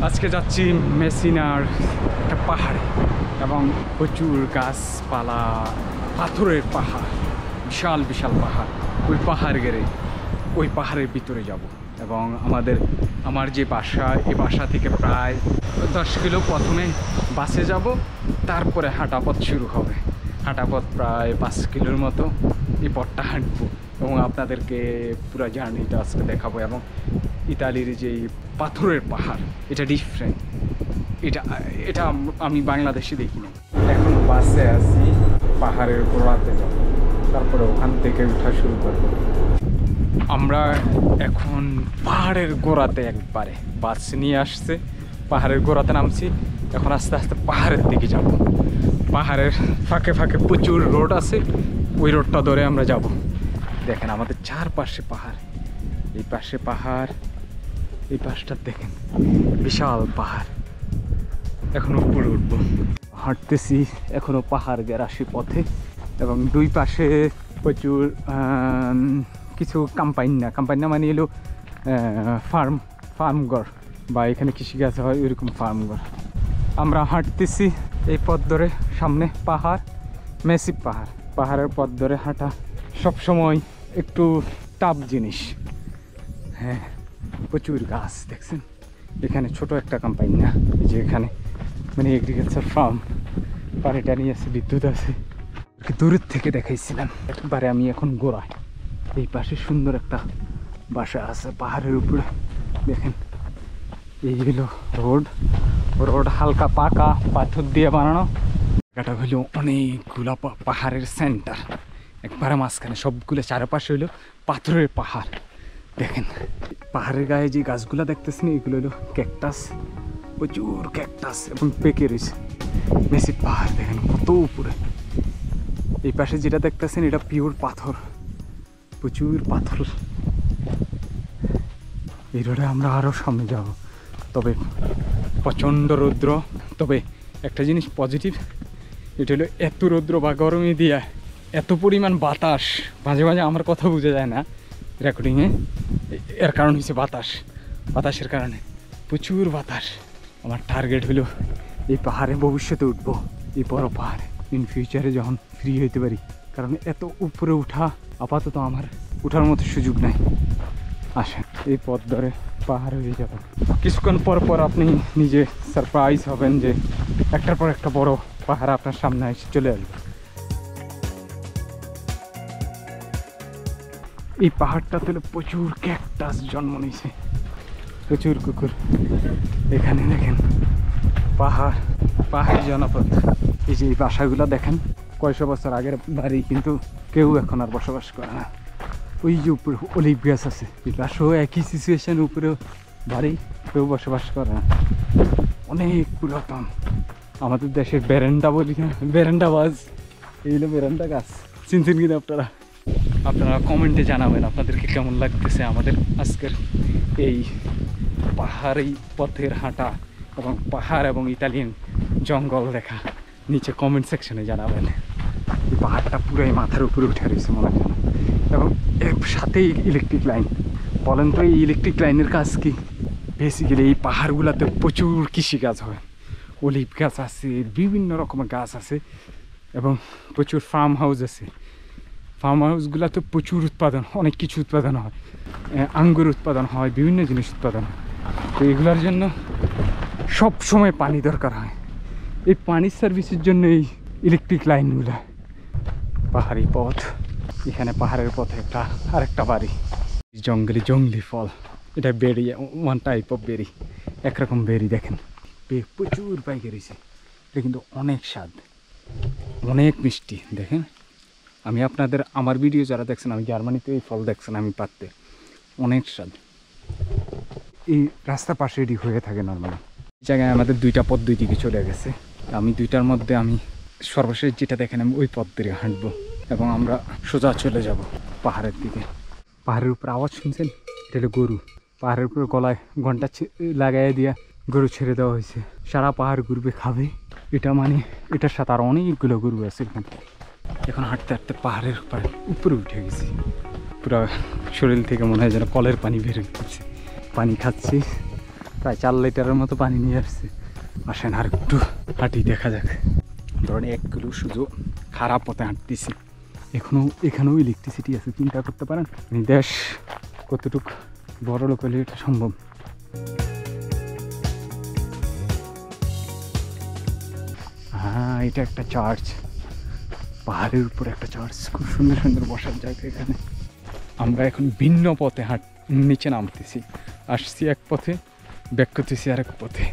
আজকে যাচ্ছি মেসিনার একটা পাহাড়ে এবং প্রচুর গাছপালা, পাথরের পাহাড়, বিশাল বিশাল পাহাড়। ওই পাহাড় গেড়ে ওই পাহাড়ের ভিতরে যাব এবং আমার যে বাসা, এই বাসা থেকে প্রায় 10 কিলো প্রথমে বাসে যাব, তারপরে হাঁটাপথ শুরু হবে। হাঁটাপথ প্রায় 5 কিলোর মতো এই পথটা হাঁটবো এবং আপনাদেরকে পুরো জার্নিটা আজকে দেখাবো। এবং ইতালির যে পাথরের পাহাড়, এটা ডিফারেন্ট, এটা আমি বাংলাদেশে দেখিনি। এখন বাসে আছি, পাহাড়ের গোড়াতে যাব, তারপরে ওখান থেকে উঠা শুরু করব। আমরা এখন পাহাড়ের গোড়াতে, একবারে বাস নিয়ে আসছে, পাহাড়ের গোড়াতে নামছি। এখন আস্তে আস্তে পাহাড়ের দিকে যাব। পাহাড়ের ফাঁকে ফাঁকে প্রচুর রোড আছে, ওই রোডটা ধরে আমরা যাব। দেখেন আমাদের চারপাশে পাহাড়, এই পাশে পাহাড়, এই পাশটা দেখেন বিশাল পাহাড়। এখন উপরে উঠবো, হাঁটতেছি এখনো পাহাড় গেরাসি পথে এবং দুই পাশে প্রচুর কিছু কাম্পাইনা মানে এলো ফার্মঘর বা এখানে কৃষিকাজ হয়, ওইরকম ফার্মঘর। আমরা হাঁটতেছি এই পথ ধরে, সামনে পাহাড়, মেসি পাহাড়। পাহাড়ের পথ ধরে হাঁটা সবসময় একটু টাফ জিনিস। হ্যাঁ, প্রচুর গাছ দেখছেন। এখানে ছোট একটা কোম্পানি না, যে এখানে মানে এগ্রিকালচার ফার্ম, পানি টানি আছে, বিদ্যুৎ আছে। দূরের থেকে দেখাইছিলাম। একবারে আমি এখন গোড়ায়, এই পাশে সুন্দর একটা বাসা আছে পাহাড়ের উপরে। দেখেন এই হলো রোড হালকা পাকা পাথর দিয়ে বানানো। এটা হলো অনেকগুলো পাহাড়ের সেন্টার, একবারে মাঝখানে সবগুলো চারপাশে হইলো পাথরের পাহাড়। দেখেন পাহাড়ের গায়ে যে গাছগুলো দেখতেছেন, এগুলো হলো ক্যাকটাস, প্রচুর ক্যাকটাস এবং পেকে রয়েছে। মেসি পাহাড় দেখেন কত উপরে। এই পাশে যেটা দেখতেছেন এটা পিওর পাথর, প্রচুর পাথর। এই রোডে আমরা আরও সামনে যাব, তবে প্রচণ্ড রৌদ্র। তবে একটা জিনিস পজিটিভ, এটা হলো এত রৌদ্র বা গরমে দিয়া এত পরিমাণ বাতাস, মাঝে মাঝে আমার কথা বোঝা যায় না রেকর্ডিংয়ে। এর কারণ হচ্ছে বাতাসের কারণে প্রচুর বাতাস। আমার টার্গেট হলো এই পাহাড়ে ভবিষ্যতে উঠবো, এই বড় পাহাড়ে ইন ফিউচারে যখন ফ্রি হইতে পারি। কারণ এত উপরে উঠা আপাতত আমার উঠার মতো সুযোগ নাই। আসেন এই পথ ধরে পাহাড়ে হয়ে যাবে। কিছুক্ষণ পর পর আপনি নিজে সারপ্রাইজ হবেন যে একটার পর একটা বড় পাহাড় আপনার সামনে এসে চলে আসবে। এই পাহাড়টাতে প্রচুর ক্যাকটাস জন্ম নিয়েছে, প্রচুর কুকুর। এখানে দেখেন পাহাড়ি জনপদ। এই যে এই বাসাগুলো দেখেন, কয়শো বছর আগের বাড়ি, কিন্তু কেউ এখন আর বসবাস করে না। ওই যে উপরে অলিভ গাছ আছে, এই পাশেও একই সিচুয়েশন, উপরেও বাড়ি, কেউ বসবাস করে না। অনেক পুরাতন, আমাদের দেশের বেরেন্ডা বলি না, বেরেন্ডা বাজ, এই হলো বেরেন্ডা গাছ। চিনছেন কিনা আপনারা কমেন্টে জানাবেন আপনাদেরকে কেমন লাগতেছে আমাদের আজকের এই পাহাড়ি পথের হাঁটা এবং পাহাড় এবং ইতালিয়ান জঙ্গল দেখা। নিচে কমেন্ট সেকশনে জানাবেন। এই পাহাড়টা পুরাই মাথার উপরে উঠে রয়েছে মনে হয়, এবং এর সাথেই ইলেকট্রিক লাইন। বলেন তো এই ইলেকট্রিক লাইনের কাজ কি? বেসিক্যালি এই পাহাড়গুলোতে প্রচুর কৃষিকাজ হয়, অলিভ গাছ আছে, বিভিন্ন রকমের গাছ আছে এবং প্রচুর ফার্ম হাউস আছে। ফার্ম হাউসগুলোতে প্রচুর উৎপাদন, অনেক কিছু উৎপাদন হয়, আঙ্গুর উৎপাদন হয়, বিভিন্ন জিনিস উৎপাদন হয়। তো এগুলোর জন্য সব সময় পানি দরকার হয়। এই পানির সার্ভিসের জন্য এই ইলেকট্রিক লাইনগুলো। পাহাড়ি পথ, এখানে পাহাড়ের পথে আরেকটা বাড়ি, জঙ্গলি ফল। এটা বেরি, ওয়ান টাইপ অফ বেরি, একরকম বেরি। দেখেন প্রচুর পাইকে রয়েছে। এটা কিন্তু অনেক স্বাদ, অনেক মিষ্টি। দেখেন আমার ভিডিও যারা দেখছেন, আমি জার্মানিতে এই ফল দেখছেন, আমি পাততে অনেক স্বাদ। এই রাস্তার পাশে এটি হয়ে থাকে নর্মালি। এই জায়গায় আমাদের দুইটা পথ দুই দিকে চলে গেছে। আমি দুইটার মধ্যে আমি সর্বশেষ যেটা দেখেন আমি ওই পথ ধরে হাঁটবো এবং আমরা সোজা চলে যাব পাহাড়ের দিকে। পাহাড়ের উপর আওয়াজ শুনছেন? এটা হলো গরু। পাহাড়ের উপরে গলায় ঘন্টা লাগাই দিয়া গরু ছেড়ে দেওয়া হয়েছে, সারা পাহাড় ঘুরবে, খাবে। এটার সাথে আর অনেকগুলো গরু আছে এখানে। এখন হাঁটতে হাঁটতে পাহাড়ের উপরে উঠে গেছি, পুরো শরীর থেকে মনে হয় যেন কলের পানি বের হচ্ছে। পানি খাচ্ছি, প্রায় 4 লিটারের মতো পানি নিয়ে আসছে। আসেন আর একটু হাঁটি দেখা যাক। ধরেন 1 কিলো শুধু খারাপ পথে হাঁটতেছি, এখানেও ইলেকট্রিসিটি আছে, চিন্তা করতে পারেন দেশ কতটুকু বড় লোক হলে এটা সম্ভব। হ্যাঁ, এটা একটা চার্চ, পাহাড়ের উপর একটা চার্চ, খুব সুন্দর সুন্দর বসার জায়গা এখানে। আমরা এখন ভিন্ন পথে নিচে নামতেছি, আসছি এক পথে, ব্যাক করতেছি আর এক পথে।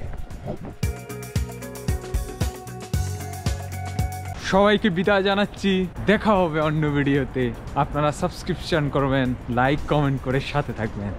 সবাইকে বিদায় জানাচ্ছি, দেখা হবে অন্য ভিডিওতে। আপনারা সাবস্ক্রিপশন করবেন, লাইক কমেন্ট করে সাথে থাকবেন।